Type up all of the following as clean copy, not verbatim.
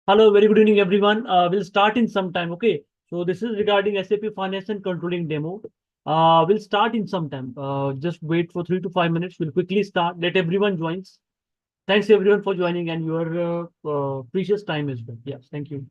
Hello, very good evening, everyone. We'll start in some time. Okay. So this is regarding SAP Finance and Controlling demo. We'll start in some time. Just wait for 3 to 5 minutes. We'll quickly start. Let everyone joins. Thanks everyone for joining and your precious time as well. Yes, thank you.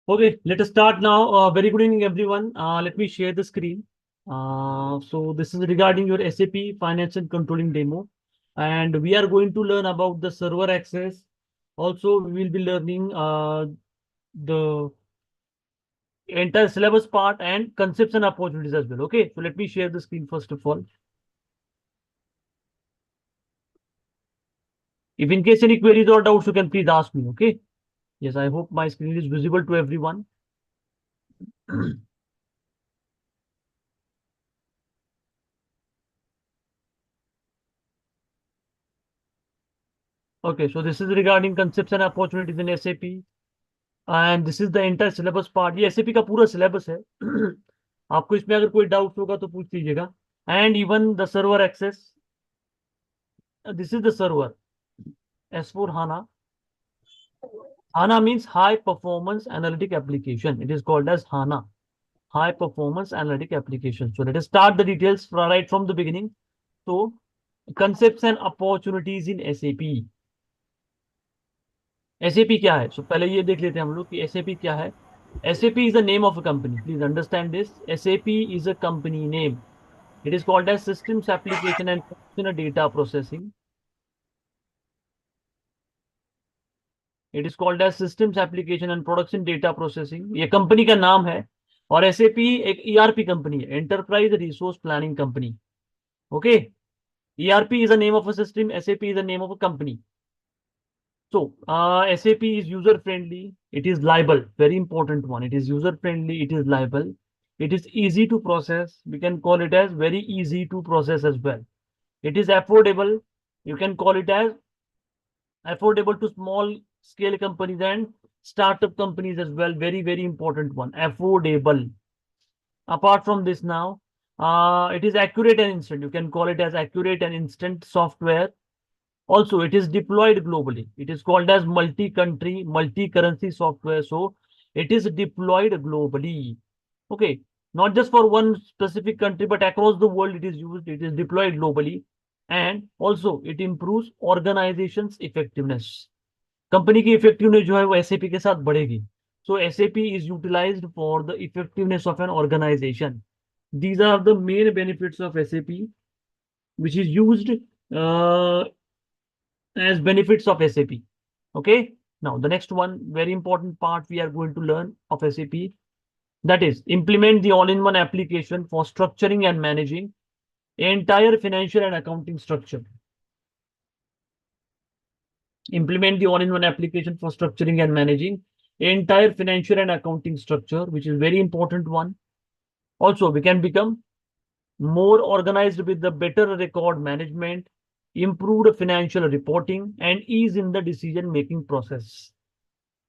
Okay, let us start now. Very good evening, everyone. Let me share the screen. So this is regarding your SAP Finance and Controlling demo, and we are going to learn about the server access. Also, we will be learning the entire syllabus part and concepts and opportunities as well. Okay, so let me share the screen first of all. If in case any queries or doubts, you can please ask me. Okay. Yes, I hope my screen is visible to everyone. Okay, so this is regarding concepts and opportunities in SAP. And this is the entire syllabus part. ये SAP का पूरा syllabus है। आपको इसमें अगर कोई doubt होगा तो पूछ लीजिएगा। And even the server access, this is the server S4 HANA. HANA means high performance analytic application. It is called as HANA, high performance analytic application. So let us start the details right from the beginning. So concepts and opportunities in SAP. SAP क्या है? So पहले ये देख लेते हैं हम लोग कि SAP क्या है। SAP is the name of a company. Please understand this. SAP is a company name. It is called as Systems Application and Data Processing. It is called as Systems Application and Production Data Processing. ये company का नाम है। और SAP एक ERP company है, Enterprise Resource Planning Company. Okay. ERP is the name of a system. SAP is the name of a company. So SAP is user friendly. It is liable. Very important one. It is user friendly. It is liable. It is easy to process. We can call it as very easy to process as well. It is affordable. You can call it as affordable to small scale companies and startup companies as well. Very, very important one. Affordable. Apart from this now, it is accurate and instant. You can call it as accurate and instant software. Also, it is deployed globally. It is called as multi-country, multi-currency software. So it is deployed globally. Okay, not just for one specific country, but across the world it is used. It is deployed globally. And also it improves organization's effectiveness. Company की effectiveness जो है वो SAP के साथ बढ़ेगी. So SAP is utilized for the effectiveness of an organization. These are the main benefits of SAP, which is used as benefits of SAP. Okay. Now the next one, very important part we are going to learn of SAP, that is implement the all-in-one application for structuring and managing entire financial and accounting structure. Implement the all-in-one application for structuring and managing entire financial and accounting structure, which is very important one. Also, we can become more organized with the better record management, improved financial reporting, and ease in the decision-making process.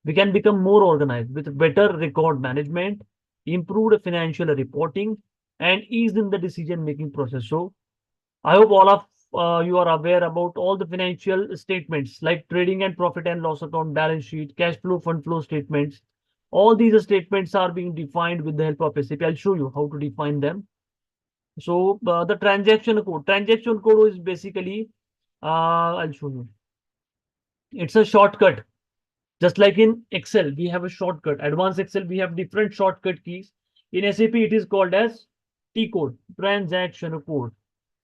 We can become more organized with better record management, improved financial reporting, and ease in the decision-making process. So I hope all of you are aware about all the financial statements like trading and profit and loss account, balance sheet, cash flow, fund flow statements. All these statements are being defined with the help of SAP. I'll show you how to define them. So the transaction code is basically, I'll show you. It's a shortcut. Just like in Excel, we have a shortcut. Advanced Excel, we have different shortcut keys. In SAP, it is called as T code, transaction code.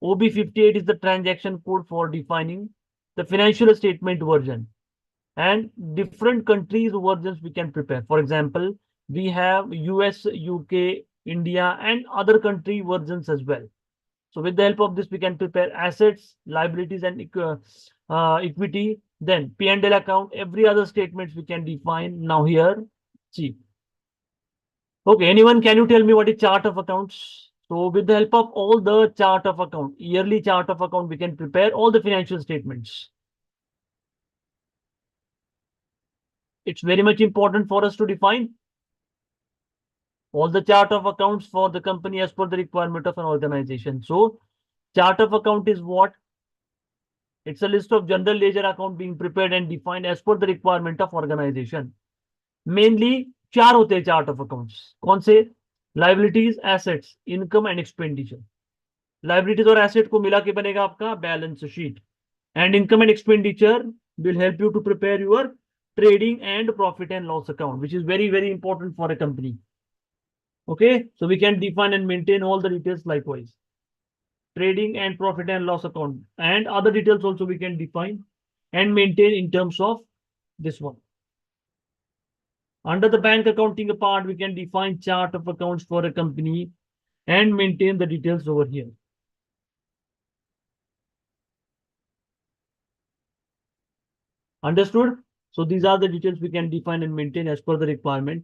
OB58 is the transaction code for defining the financial statement version. And different countries versions we can prepare. For example, we have US, UK, India, and other country versions as well. So with the help of this, we can prepare assets, liabilities, and equity. Then P&L account, every other statements we can define. Now here, see. Okay, anyone, can you tell me what is chart of accounts? So with the help of all the chart of account, yearly chart of account, we can prepare all the financial statements. It's very much important for us to define all the chart of accounts for the company as per the requirement of an organization. So chart of account is what? It's a list of general ledger account being prepared and defined as per the requirement of organization. Mainly चार होते हैं chart of accounts. कौन से? Liabilities, assets, income and expenditure. Liabilities और asset को मिला के बनेगा आपका balance sheet. And income and expenditure will help you to prepare your trading and profit and loss account, which is very, very important for a company. Okay, so we can define and maintain all the details likewise. Trading and profit and loss account and other details also we can define and maintain in terms of this one. Under the bank accounting part, we can define chart of accounts for a company and maintain the details over here. Understood? So these are the details we can define and maintain as per the requirement.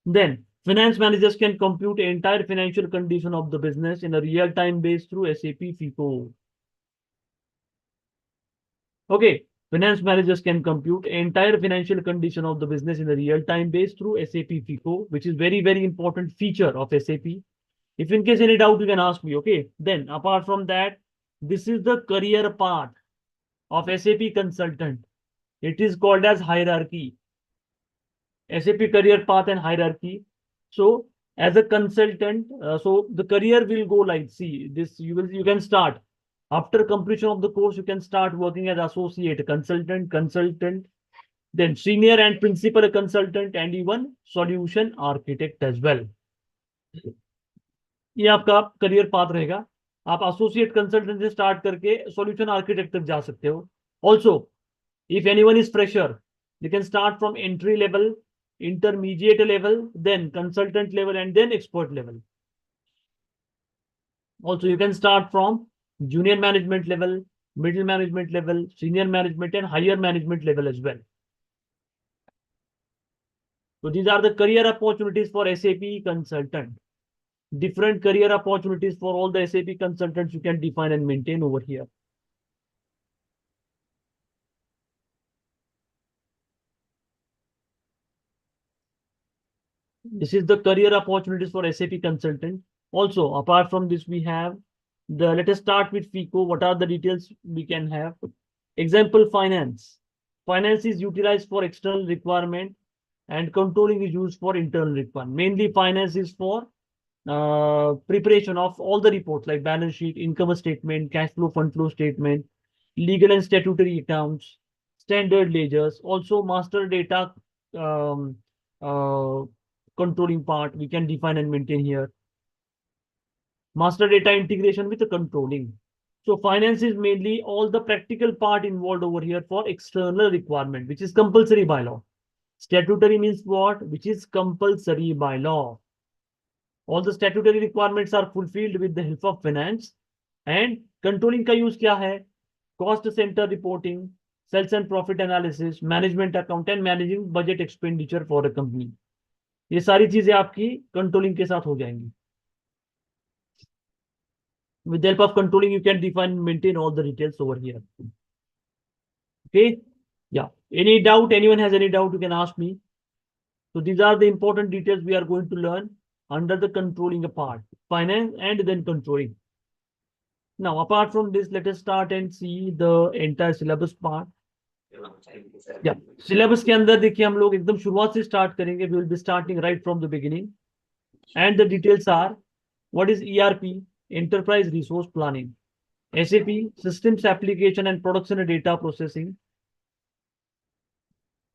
Then finance managers can compute the entire financial condition of the business in a real-time base through SAP FICO. Okay, finance managers can compute the entire financial condition of the business in a real-time base through SAP FICO, which is very, very important feature of SAP. If in case any doubt, you can ask me. Okay, then apart from that, this is the career path of SAP consultant. It is called as hierarchy. SAP career path and hierarchy. So as a consultant, so the career will go like, see this, you can start after completion of the course, you can start working as associate consultant, then senior and principal consultant, and even solution architect as well. ये आपका career path रहेगा. आप associate consultant से start करके solution architect तक जा सकते हो. Also if anyone is fresher, they can start from entry level, intermediate level, then consultant level, and then expert level. Also, you can start from junior management level, middle management level, senior management, and higher management level as well. So these are the career opportunities for SAP consultant. Different career opportunities for all the SAP consultants you can define and maintain over here. This is the career opportunities for SAP consultant. Also, apart from this, we have let us start with FICO. What are the details we can have? Example, finance. Finance is utilized for external requirement and controlling is used for internal requirement. Mainly finance is for preparation of all the reports like balance sheet, income statement, cash flow, fund flow statement, legal and statutory accounts, standard ledgers, also master data um, uh, controlling part we can define and maintain here. Master data integration with the controlling. So finance is mainly all the practical part involved over here for external requirement, which is compulsory by law. Statutory means what? Which is compulsory by law. All the statutory requirements are fulfilled with the help of finance. And controlling का use क्या है? Cost center reporting, sales and profit analysis, management account and managing budget expenditure for a company. ये सारी चीजें आपकी controlling के साथ हो जाएंगी. With the help of controlling, you can define and maintain all the details over here. Okay. Yeah. Any doubt? Anyone has any doubt? You can ask me. So these are the important details we are going to learn under the controlling part, finance and then controlling. Now, apart from this, let us start and see the entire syllabus part. Yeah, syllabus के अंदर देखिए हम लोग एकदम शुरुआत से start करेंगे. We will be starting right from the beginning. And the details are, what is ERP? Enterprise Resource Planning. SAP, Systems Application and Production Data Processing.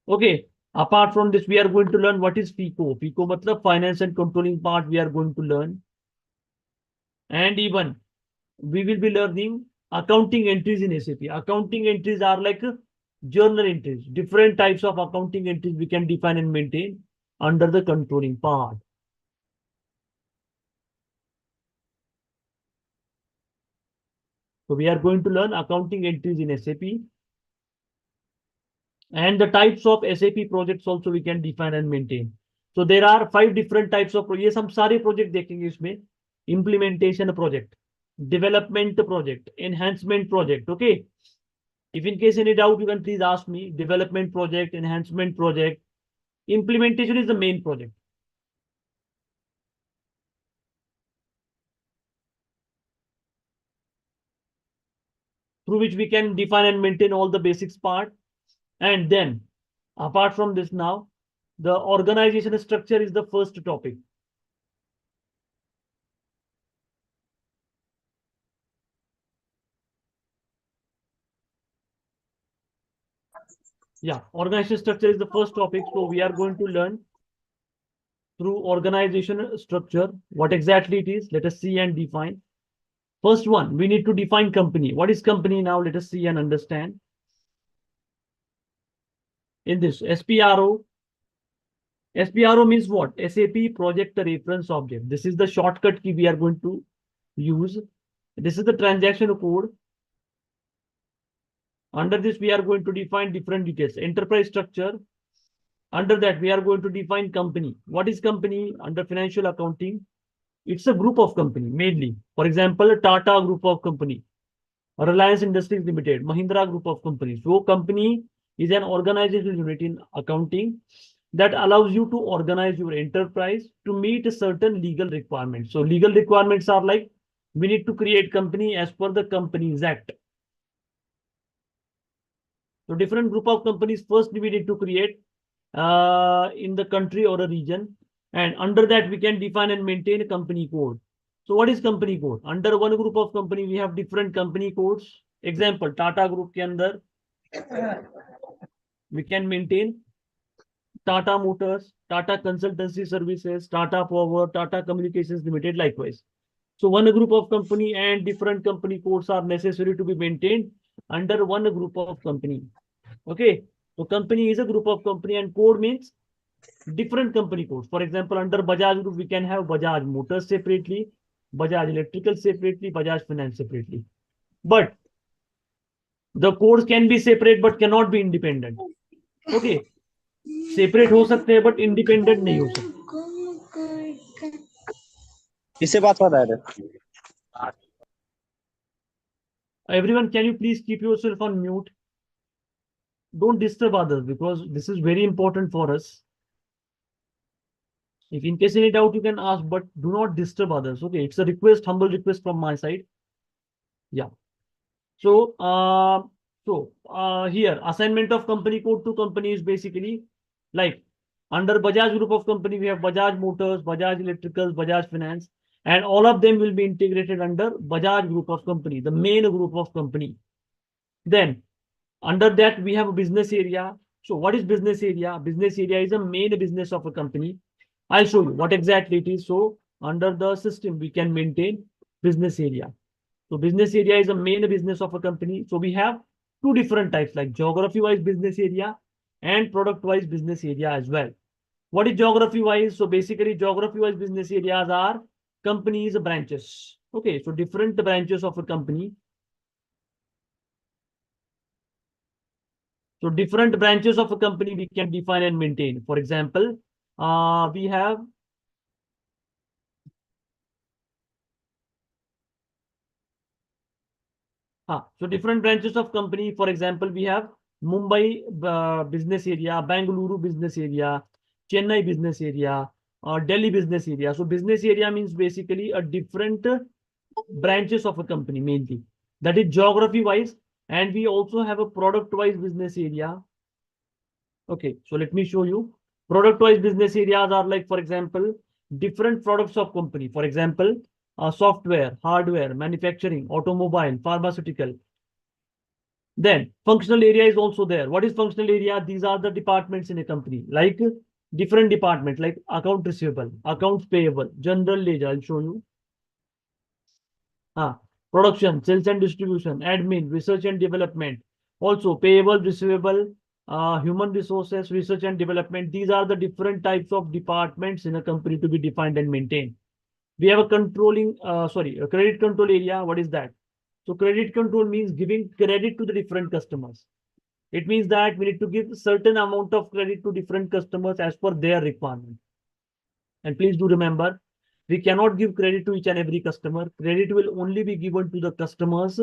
Okay. Apart from this, we are going to learn what is FICO. FICO matlab finance and controlling part we are going to learn. And even we will be learning accounting entries in SAP. Accounting entries are like journal entries. Different types of accounting entries we can define and maintain under the controlling part. So we are going to learn accounting entries in SAP. And the types of SAP projects also we can define and maintain. So there are 5 different types of projects. हम सारे project देखेंगे इसमें. Implementation project, development project, enhancement project. Okay. If in case any doubt, you can please ask me. Development project, enhancement project. Implementation is the main project. Through which we can define and maintain all the basics part. And then, apart from this now, the organization structure is the first topic. Yeah, organization structure is the first topic. So we are going to learn through organization structure, what exactly it is. Let us see and define. First one, we need to define company. What is company now? Let us see and understand. In this SPRO, SPRO means what? SAP Project Reference Object. This is the shortcut key we are going to use. This is the transaction code. Under this, we are going to define different details. Enterprise structure. Under that, we are going to define company. What is company? Under financial accounting, it's a group of company mainly. For example, Tata Group of Company, Reliance Industries Limited, Mahindra Group of Companies. So company is an organizational unit in accounting that allows you to organize your enterprise to meet a certain legal requirements. So legal requirements are like, we need to create company as per the Companies Act. So different group of companies, first we need to create in the country or a region. And under that, we can define and maintain a company code. So what is company code? Under one group of company, we have different company codes. Example, Tata Group के अंदर we can maintain Tata Motors, Tata Consultancy Services, Tata Power, Tata Communications Limited, likewise. So one group of company and different company codes are necessary to be maintained under one group of company. Okay. So company is a group of company and code means different company codes. For example, under Bajaj Group, we can have Bajaj Motors separately, Bajaj Electrical separately, Bajaj Finance separately. But the codes can be separate but cannot be independent. Okay. Separate हो सकते हैं but independent नहीं हो सकते. किससे बात कर रहे थे? Everyone, can you please keep yourself on mute? Don't disturb others because this is very important for us. If in case any doubt, you can ask, but do not disturb others. Okay, it's a request, humble request from my side. Yeah. So, here assignment of company code to company is basically like under Bajaj group of company we have Bajaj Motors, Bajaj Electricals, Bajaj Finance, and all of them will be integrated under Bajaj group of company, the main group of company. Then under that we have a business area. So what is business area? Business area is a main business of a company. I'll show you what exactly it is. So under the system we can maintain business area. So business area is a main business of a company. So we have two different types like geography wise business area and product wise business area as well. What is geography wise? So basically geography wise business areas are companies branches. Okay, so different branches of a company. So different branches of a company we can define and maintain. For example, we have so different branches of company. For example, we have Mumbai business area, Bangalore business area, Chennai business area, Delhi business area. So business area means basically a different branches of a company mainly. That is geography wise, and we also have a product wise business area. Okay, so let me show you. Product wise business areas are like, for example, different products of company. For example, software, hardware, manufacturing, automobile, pharmaceutical. Then functional area is also there. What is functional area? These are the departments in a company, like different departments like account receivable, accounts payable, general ledger. I'll show you. Production, sales and distribution, admin, research and development. Also payable, receivable, human resources, research and development. These are the different types of departments in a company to be defined and maintained. We have a a credit control area. What is that? So credit control means giving credit to the different customers. It means that we need to give certain amount of credit to different customers as per their requirement. And please do remember, we cannot give credit to each and every customer. Credit will only be given to the customers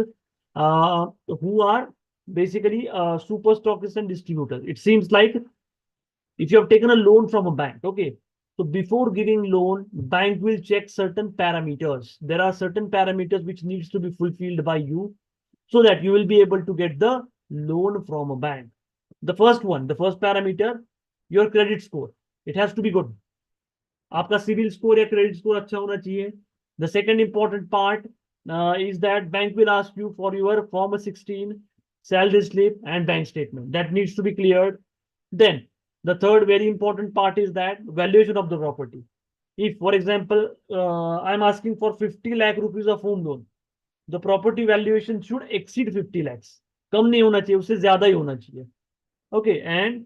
who are basically super stockists and distributors. It seems like if you have taken a loan from a bank, okay, so before giving loan, bank will check certain parameters. There are certain parameters which needs to be fulfilled by you so that you will be able to get the loan from a bank. The first parameter, your credit score. It has to be good. आपका civil score या credit score अच्छा होना चाहिए. The second important part is that bank will ask you for your Form 16, salary slip, and bank statement. That needs to be cleared. Then the third very important part is that valuation of the property. If, for example, I'm asking for 50 lakh rupees of home loan, the property valuation should exceed 50 lakhs. कम नहीं होना चाहिए, उससे ज्यादा ही होना चाहिए. Okay, and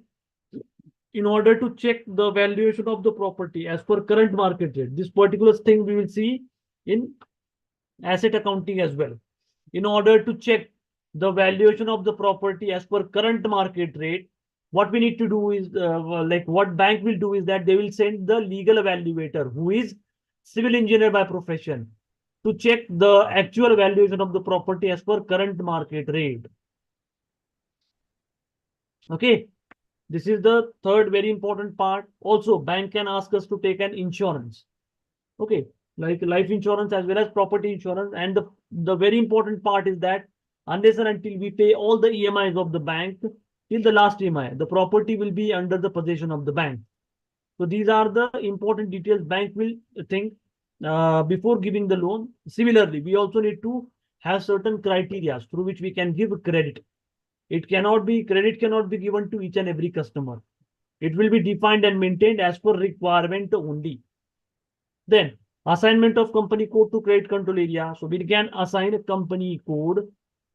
in order to check the valuation of the property as per current market rate, this particular thing we will see in asset accounting as well. In order to check the valuation of the property as per current market rate, what we need to do is like what bank will do is that they will send the legal evaluator who is civil engineer by profession to check the actual valuation of the property as per current market rate. Okay, this is the third very important part. Also, bank can ask us to take an insurance. Okay, like life insurance as well as property insurance. And the very important part is that unless and until we pay all the EMIs of the bank till the last EMI, the property will be under the possession of the bank. So these are the important details bank will think before giving the loan. Similarly, we also need to have certain criteria through which we can give credit. Credit cannot be given to each and every customer. It will be defined and maintained as per requirement only. Then assignment of company code to credit control area. So we can assign a company code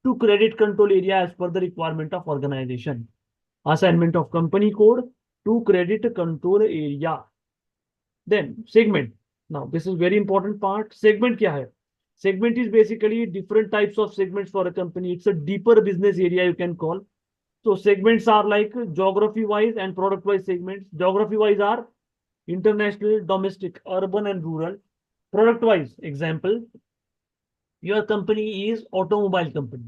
to credit control area as per the requirement of organization. Assignment of company code to credit control area. Then segment. Now this is very important part. Segment kya hai? Segment is basically different types of segments for a company. It's a deeper business area you can call. So segments are like geography wise and product wise segments. Geography wise are international, domestic, urban and rural. Product wise, example, your company is automobile company.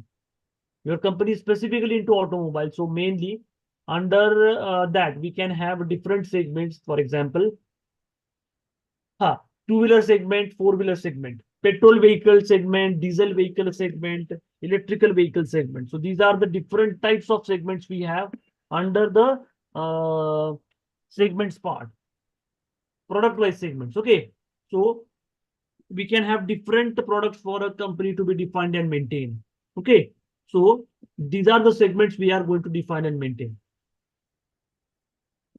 Your company is specifically into automobile. So mainly under that we can have different segments. For example, two-wheeler segment, four-wheeler segment, petrol vehicle segment, diesel vehicle segment, electrical vehicle segment. So these are the different types of segments we have under the segments part, product-wise segments. Okay, so we can have different products for a company to be defined and maintained. Okay, so these are the segments we are going to define and maintain.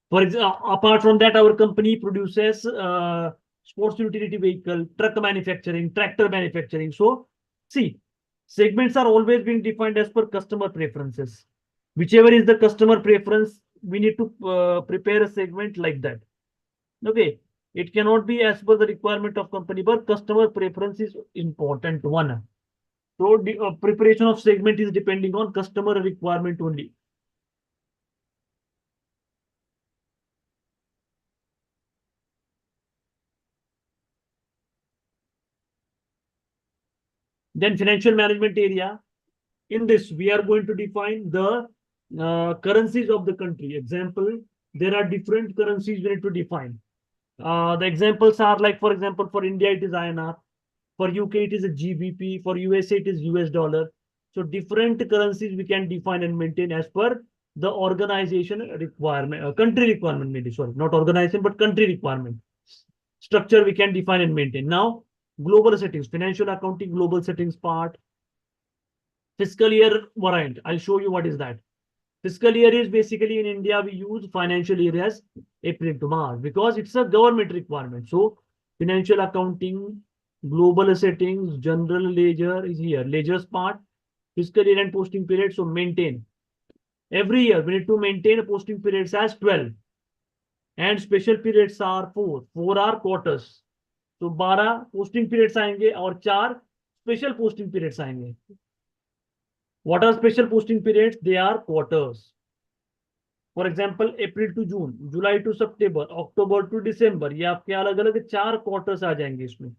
For example, apart from that, our company produces sports utility vehicle, truck manufacturing, tractor manufacturing. So, see, segments are always being defined as per customer preferences. Whichever is the customer preference, we need to prepare a segment like that. Okay, it cannot be as per the requirement of company, but customer preference is important one. So, the preparation of segment is depending on customer requirement only. Then financial management area. In this, we are going to define the currencies of the country. Example, there are different currencies we need to define. The examples are like, for example, for India, it is INR. For UK, it is a GBP. For USA, it is US dollar. So different currencies we can define and maintain as per the organization requirement, country requirement, maybe, sorry, not organization, but country requirement. Structure we can define and maintain. Now, global settings, financial accounting, global settings part, fiscal year variant. I'll show you what is that. Fiscal year is basically in India, we use financial year as April to March because it's a government requirement. So financial accounting, global settings, general ledger is here. Ledger's part, fiscal year and posting period. So maintain. Every year we need to maintain a posting periods as 12 and special periods are 4. 4 are quarters. So 12 posting periods आएंगे और 4 special posting periods आएंगे. What are special posting periods? They are quarters. For example, April to June, July to September, October to December. ये आपके अलग अलग 4 quarters आ जाएंगे इसमें.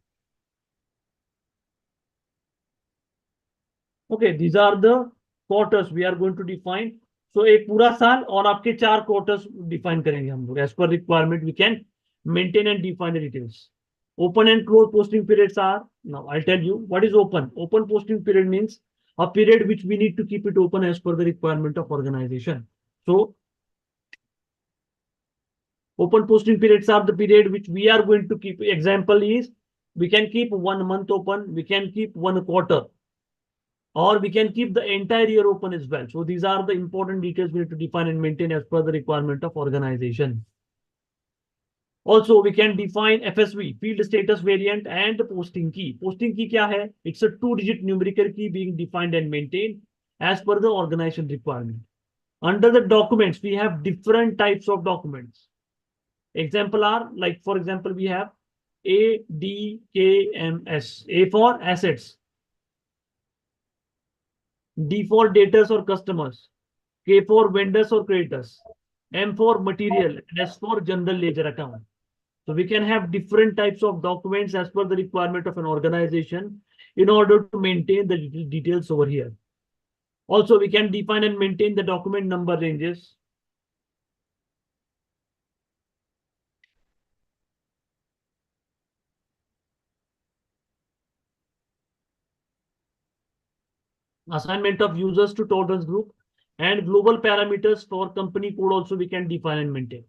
Okay, these are the quarters we are going to define. So एक पूरा साल और आपके 4 quarters define करेंगे हम लोग. As per requirement, we can maintain and define the details. Open and close posting periods are, now I'll tell you what is open. Open posting period means a period which we need to keep it open as per the requirement of organization. So open posting periods are the period which we are going to keep. Example is we can keep 1 month open, we can keep 1 quarter, or we can keep the entire year open as well. So these are the important details we need to define and maintain as per the requirement of organization. Also, we can define FSV, field status variant, and posting key. Posting key kya hai? It's a 2-digit numerical key being defined and maintained as per the organization requirement. Under the documents, we have different types of documents. Example are like, for example, we have ADKMS. A for assets, D for debtors or customers, K for vendors or creditors, M for material, and S for general ledger account. So we can have different types of documents as per the requirement of an organization in order to maintain the details over here. Also, we can define and maintain the document number ranges. Assignment of users to tolerance group and global parameters for company code also we can define and maintain.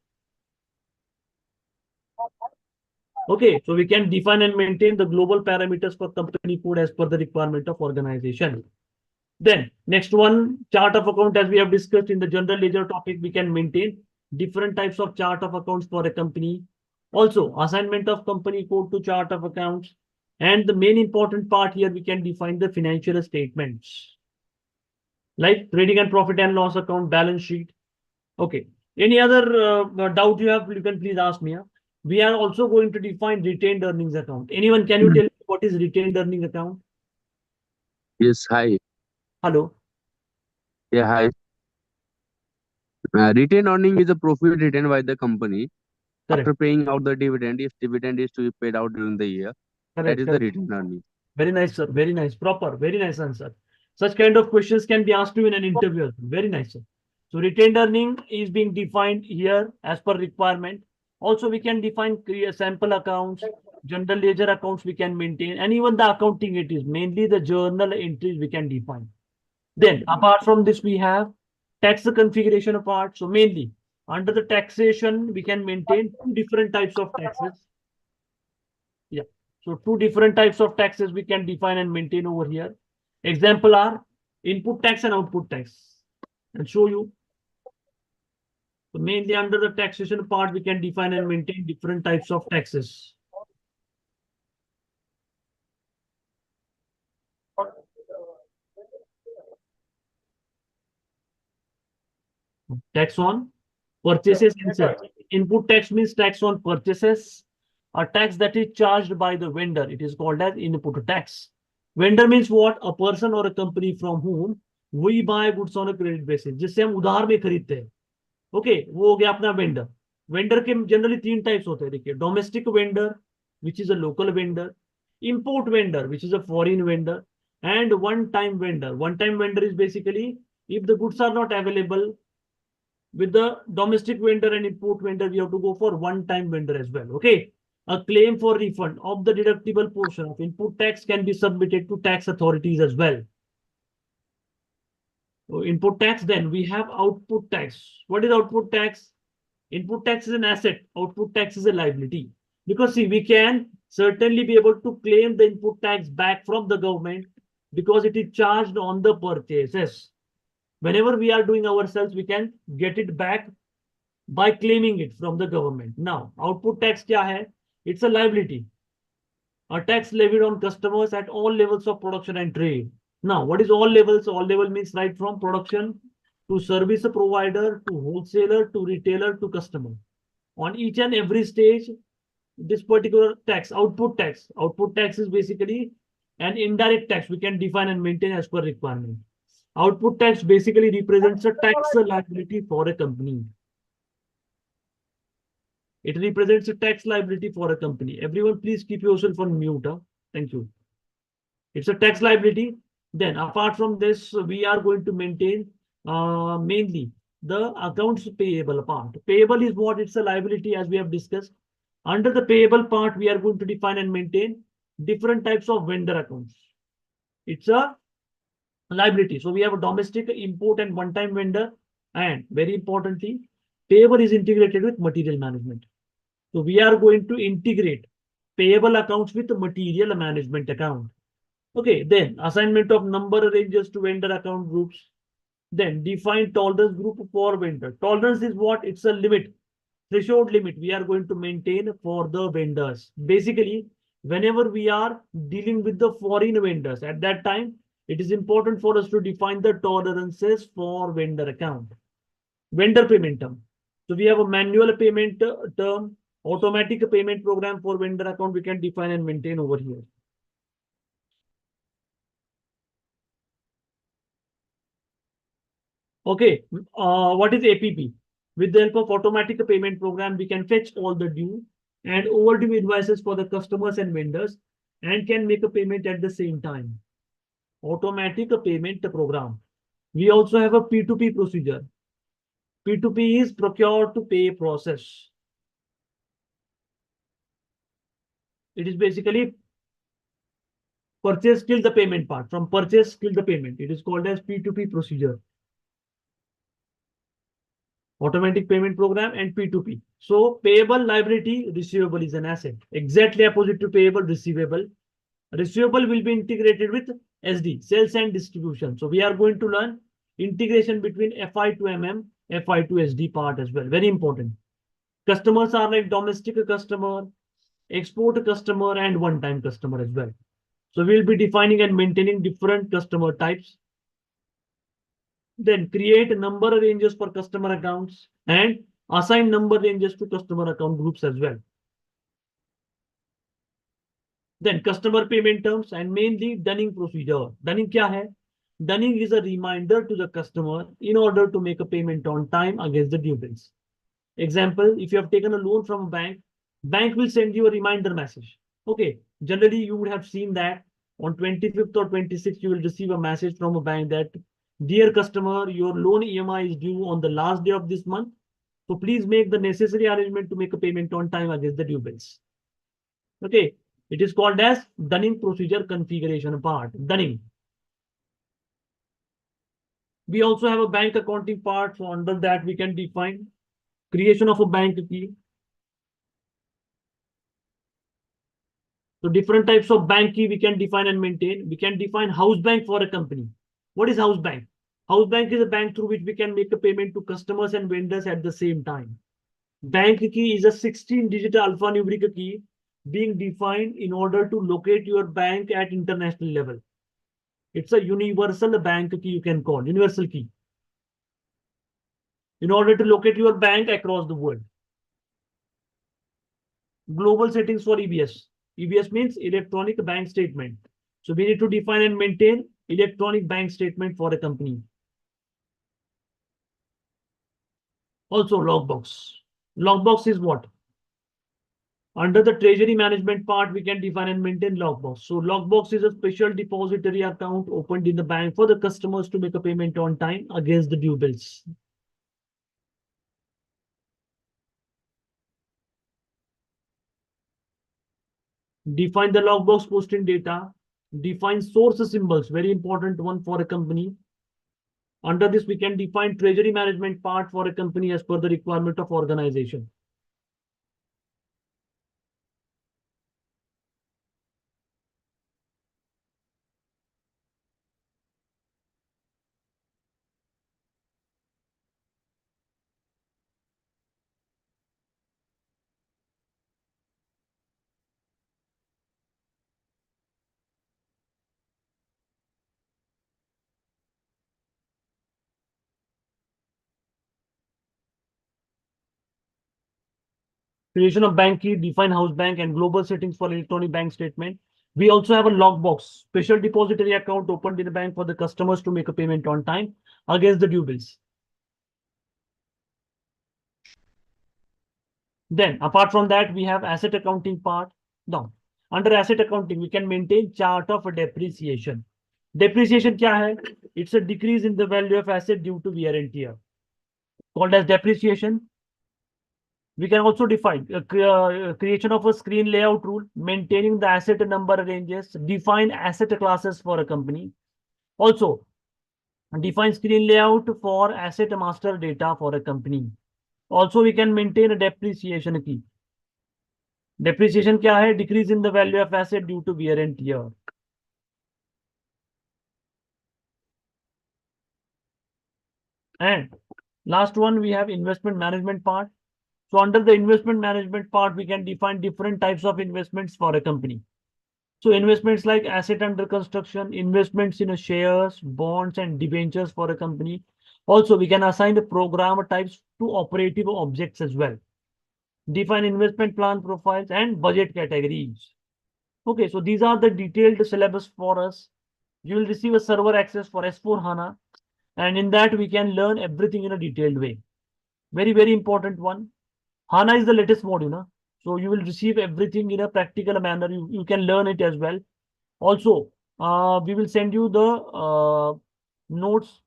Okay, so we can define and maintain the global parameters for company code as per the requirement of organization. Then next one, chart of account, as we have discussed in the general ledger topic, we can maintain different types of chart of accounts for a company. Also, assignment of company code to chart of accounts. And the main important part here, we can define the financial statements like trading and profit and loss account, balance sheet. Okay. Any other doubt you have, you can please ask me. We are also going to define retained earnings account. Anyone, can you tell me what is retained earning account? Yes, hi. Hello. Yeah, hi. Retained earning is a profit retained by the company Correct. after paying out the dividend. If dividend is to be paid out during the year, that Correct. is the Correct. retained earning. Very nice, sir. Very nice. Proper. Very nice answer. Such kind of questions can be asked you in an interview. Very nice, sir. So retained earning is being defined here as per requirement. Also, we can define sample accounts, general ledger accounts we can maintain, and even the accounting it is mainly the journal entries we can define. Then, apart from this, we have tax configuration part. So mainly under the taxation, we can maintain two different types of taxes. Yeah. So two different types of taxes we can define and maintain over here. Example are input tax and output tax. I'll show you. So mainly under the taxation part, we can define and maintain different types of taxes. Tax on purchases and sales. Input tax means tax on purchases, a tax that is charged by the vendor. It is called as input tax. Vendor means what? A person or a company from whom we buy goods on a credit basis. जिससे हम उधार में खरीदते हैं. Okay, वो हो गया अपना वेंडर. वेंडर के जनरली तीन टाइप्स होते हैं. देखिए, domestic vendor which is a local vendor, import vendor which is a foreign vendor, and one time vendor. One time vendor is basically if the goods are not available with the domestic vendor and import vendor, we have to go for one time vendor as well. Okay, a claim for refund of the deductible portion of input tax can be submitted to tax authorities as well. So input tax, then we have output tax. What is output tax? Input tax is an asset, output tax is a liability. Because see, we can certainly be able to claim the input tax back from the government because it is charged on the purchases. Whenever we are doing ourselves, we can get it back by claiming it from the government. Now, output tax kya hai? It's a liability. A tax levied on customers at all levels of production and trade. Now, what is all levels? All level means right from production to service provider to wholesaler to retailer to customer. On each and every stage, this particular tax, output tax is basically an indirect tax we can define and maintain as per requirement. Output tax basically represents a tax liability for a company. It represents a tax liability for a company. Everyone, please keep yourself on mute. Thank you. It's a tax liability. Then, apart from this, we are going to maintain mainly the accounts payable part. Payable is what? It's a liability, as we have discussed. Under the payable part, we are going to define and maintain different types of vendor accounts. It's a liability. So we have a domestic, import, and one-time vendor. And very importantly, payable is integrated with material management. So we are going to integrate payable accounts with material management account. Okay, then assignment of number ranges to vendor account groups. Then define tolerance group for vendor. Tolerance is what? It's a limit, threshold limit we are going to maintain for the vendors. Basically, whenever we are dealing with the foreign vendors, at that time, it is important for us to define the tolerances for vendor account. Vendor payment term. So we have a manual payment term, automatic payment program for vendor account we can define and maintain over here. Okay, what is APP? With the help of automatic payment program, we can fetch all the due and overdue invoices for the customers and vendors and can make a payment at the same time. Automatic payment program. We also have a P2P procedure. P2P is procure to pay process. It is basically purchase till the payment part. From purchase till the payment. It is called as P2P procedure. Automatic payment program and P2P. So payable liability, receivable is an asset. Exactly opposite to payable, receivable. Receivable will be integrated with SD, sales and distribution. So we are going to learn integration between FI to MM, FI to SD part as well. Very important. Customers are like domestic customer, export customer, and one-time customer as well. So we'll be defining and maintaining different customer types. Then create number ranges for customer accounts and assign number ranges to customer account groups as well. Then customer payment terms and mainly dunning procedure. Dunning क्या है? Dunning is a reminder to the customer in order to make a payment on time against the due bills. Example, if you have taken a loan from a bank will send you a reminder message. Okay, generally you would have seen that on 25th or 26th, you will receive a message from a bank that, dear customer, your loan EMI is due on the last day of this month. So please make the necessary arrangement to make a payment on time against the due bills. Okay, it is called as Dunning procedure configuration part, Dunning. We also have a bank accounting part. So under that, we can define creation of a bank key. So different types of bank key we can define and maintain. We can define house bank for a company. What is house bank? House bank is a bank through which we can make a payment to customers and vendors at the same time. Bank key is a 16-digit alphanumeric key being defined in order to locate your bank at international level. It's a universal bank key, you can call universal key, in order to locate your bank across the world. Global settings for EBS. EBS means electronic bank statement. So we need to define and maintain electronic bank statement for a company. Also logbox. Logbox is what? Under the treasury management part, we can define and maintain logbox. So logbox is a special depository account opened in the bank for the customers to make a payment on time against the due bills. Define the logbox posting data. Define source symbols, very important one for a company. Under this, we can define treasury management part for a company as per the requirement of organization. Creation of bank key, define house bank and global settings for electronic bank statement. We also have a logbox, special depository account opened in the bank for the customers to make a payment on time against the due bills. Then apart from that, we have asset accounting part. Now, under asset accounting, we can maintain chart of depreciation. Depreciation kya hai? It's a decrease in the value of asset due to wear and tear, called as depreciation. We can also define creation of a screen layout rule, maintaining the asset number ranges, define asset classes for a company. Also, define screen layout for asset master data for a company. Also, we can maintain a depreciation key. Depreciation क्या है? Decrease in the value of asset due to wear and tear. And last one, we have investment management part. So under the investment management part, we can define different types of investments for a company. So investments like asset under construction, investments in shares, bonds, and debentures for a company. Also, we can assign the program types to operative objects as well. Define investment plan profiles and budget categories. Okay, so these are the detailed syllabus for us. You will receive a server access for S4HANA, and in that we can learn everything in a detailed way. Very, very important one. HANA is the latest module, so you will receive everything in a practical manner. You can learn it as well. Also, we will send you the notes,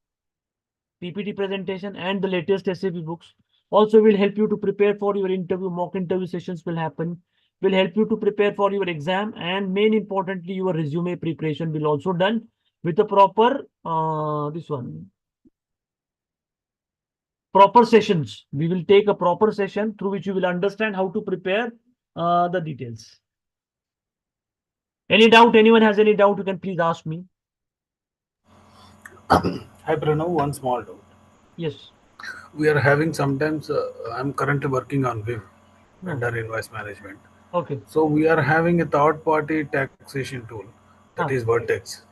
PPT presentation, and the latest SAP books. Also, will help you to prepare for your interview. Mock interview sessions will happen. Will help you to prepare for your exam, and main importantly, your resume preparation will also done with the proper proper sessions. We will take a proper session through which you will understand how to prepare the details. Any doubt? Anyone has any doubt? You can please ask me. Hi Pranav, one small doubt. Yes. We are having sometimes, I'm currently working on VIM, vendor invoice management. Okay. So we are having a third party taxation tool that is Vertex.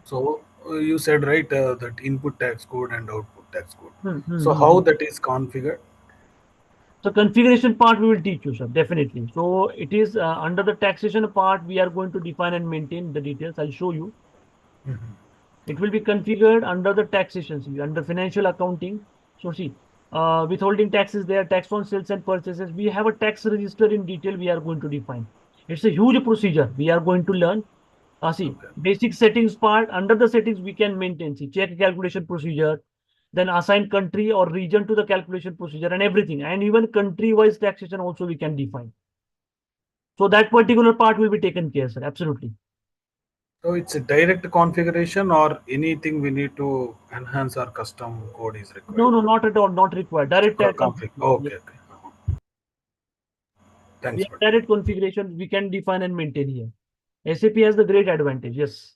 So you said, right, that input tax code and output tax code. So how that is configured? So configuration part we will teach you, sir, definitely. So it is under the taxation part, we are going to define and maintain the details. I'll show you. It will be configured under the taxation, see, under financial accounting. So see, withholding taxes there, tax on sales and purchases. We have a tax register in detail we are going to define. It's a huge procedure we are going to learn. See, Okay. basic settings part, under the settings we can maintain, see, check calculation procedure, then assign country or region to the calculation procedure and everything. And even country-wise taxation also we can define. So that particular part will be taken care, sir. Absolutely. So it's a direct configuration or anything we need to enhance our custom code is required. No, not at all, not required. Direct Config. yes. Okay, okay. We Thanks, have buddy. direct configuration we can define and maintain here. SAP has the great advantage. Yes.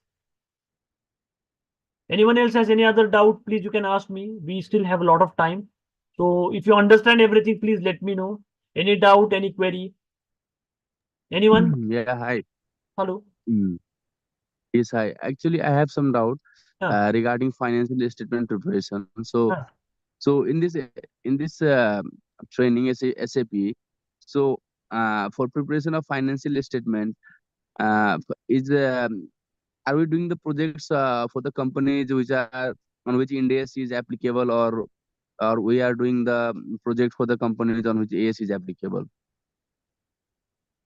Anyone else has any other doubt, please you can ask me. We still have a lot of time. So if you understand everything, please let me know. Any doubt, any query? Anyone? Yeah, hi. Hello? Mm. Yes, hi. Actually, I have some doubt Huh, regarding financial statement preparation. So, huh. so in this training, SAP, so for preparation of financial statement, is are we doing the projects for the companies which are on which India is applicable, or we are doing the project for the companies on which AS is applicable?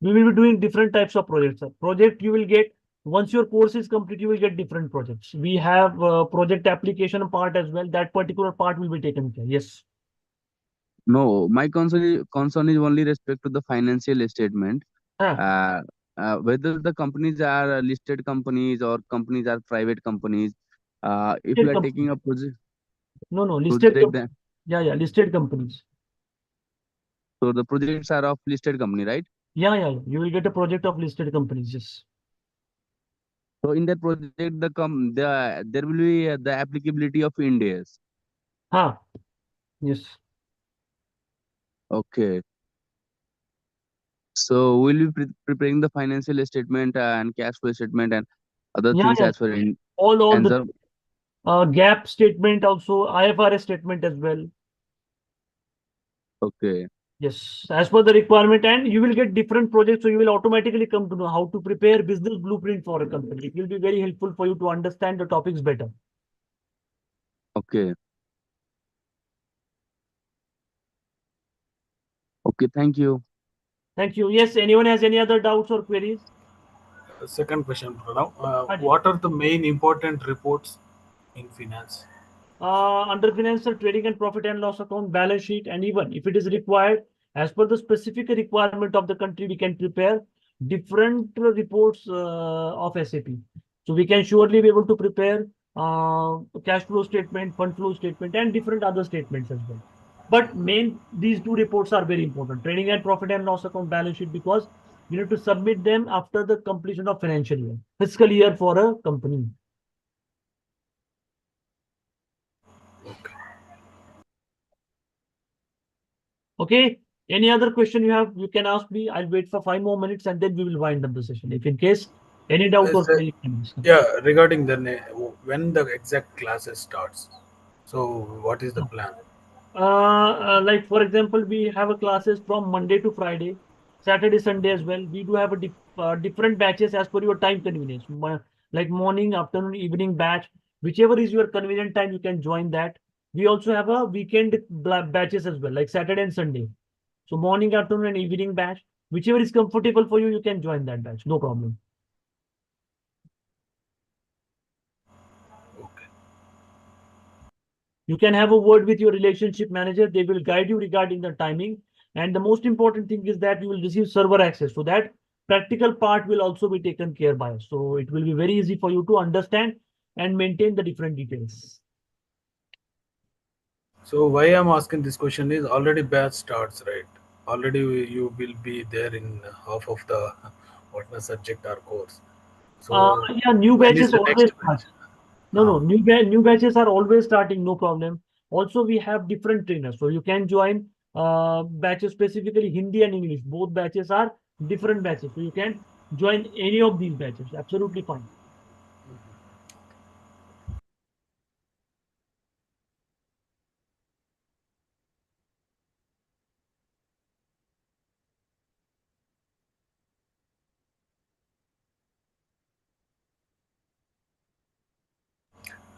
We will be doing different types of projects, sir. Project you will get, once your course is complete, you will get different projects. We have project application part as well. That particular part will be taken care. Yes. No, my concern is only respect to the financial statement. Huh. Uh, whether the companies are listed companies or companies are private companies. If Listed we are company. taking a No, listed project, company. Yeah, listed companies. so the projects are of listed company, right? Yeah. You will get a project of listed companies. Yes. So in that project, there will be the applicability of Indians. Huh. Yes. Okay. So we'll be preparing the financial statement and cash flow statement and other things Yeah. as well in All the answer. gap statement also, IFRS statement as well. Okay. Yes, as per the requirement, and you will get different projects, so you will automatically come to know how to prepare business blueprint for a company. It will be very helpful for you to understand the topics better. Okay. Okay. Thank you. Thank you. Yes, anyone has any other doubts or queries? Second question, Pranav. Haji. What are the main important reports in finance? Under financial trading and profit and loss account, balance sheet, and even if it is required, as per the specific requirement of the country, we can prepare different reports of SAP. So we can surely be able to prepare cash flow statement, fund flow statement, and different other statements as well. But these two reports are very important: trading and profit and loss account, balance sheet, because we need to submit them after the completion of financial year, fiscal year for a company. Okay. Any other question you have, you can ask me. I'll wait for 5 more minutes and then we will wind up the session. If in case any doubt or So, query, you can ask. yeah, regarding when the exact classes starts. So what is the plan? Like for example, we have a classes from Monday to Friday, Saturday, Sunday as well. We do have a different batches as per your time convenience. Like morning, afternoon, evening batch, whichever is your convenient time, you can join that. We also have a weekend batches as well, like Saturday and Sunday. So morning, afternoon, and evening batch, whichever is comfortable for you, you can join that batch. No problem. Okay. You can have a word with your relationship manager. They will guide you regarding the timing. And the most important thing is that you will receive server access. So that practical part will also be taken care by us. So it will be very easy for you to understand and maintain the different details. So why I'm asking this question is already batch starts, right? Already you will be there in half of the whatever subject or course. So Yeah, new when is batches the always next start. batch? No, new batches are always starting, no problem. Also, we have different trainers, so you can join batches specifically Hindi and English. Both batches are different batches, so you can join any of these batches. Absolutely fine.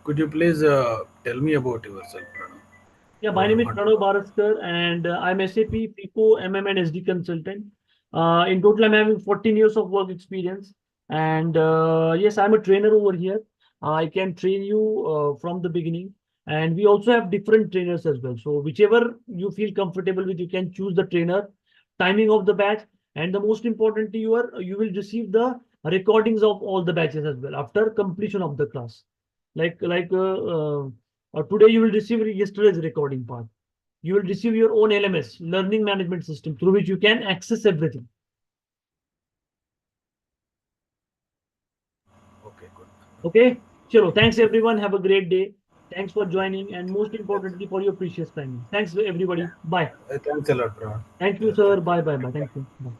Could you please tell me about yourself, Pranav? Yeah, my name is Pranav Baraskar, and I'm SAP FICO MM and SD consultant. In total, I'm having 14 years of work experience. And yes, I'm a trainer over here. I can train you from the beginning. And we also have different trainers as well. So whichever you feel comfortable with, you can choose the trainer, timing of the batch, and the most important, you will receive the recordings of all the batches as well after completion of the class. Today you will receive yesterday's recording part. You will receive your own LMS, learning management system, through which you can access everything. Okay, good. Okay? Chalo, thanks everyone. Have a great day. Thanks for joining, and most importantly, for your precious time. Thanks everybody. Bye. Thanks a lot, Pranav. Thank you, Yeah, sir. thank you. Bye, bye, bye. Thank you. Bye.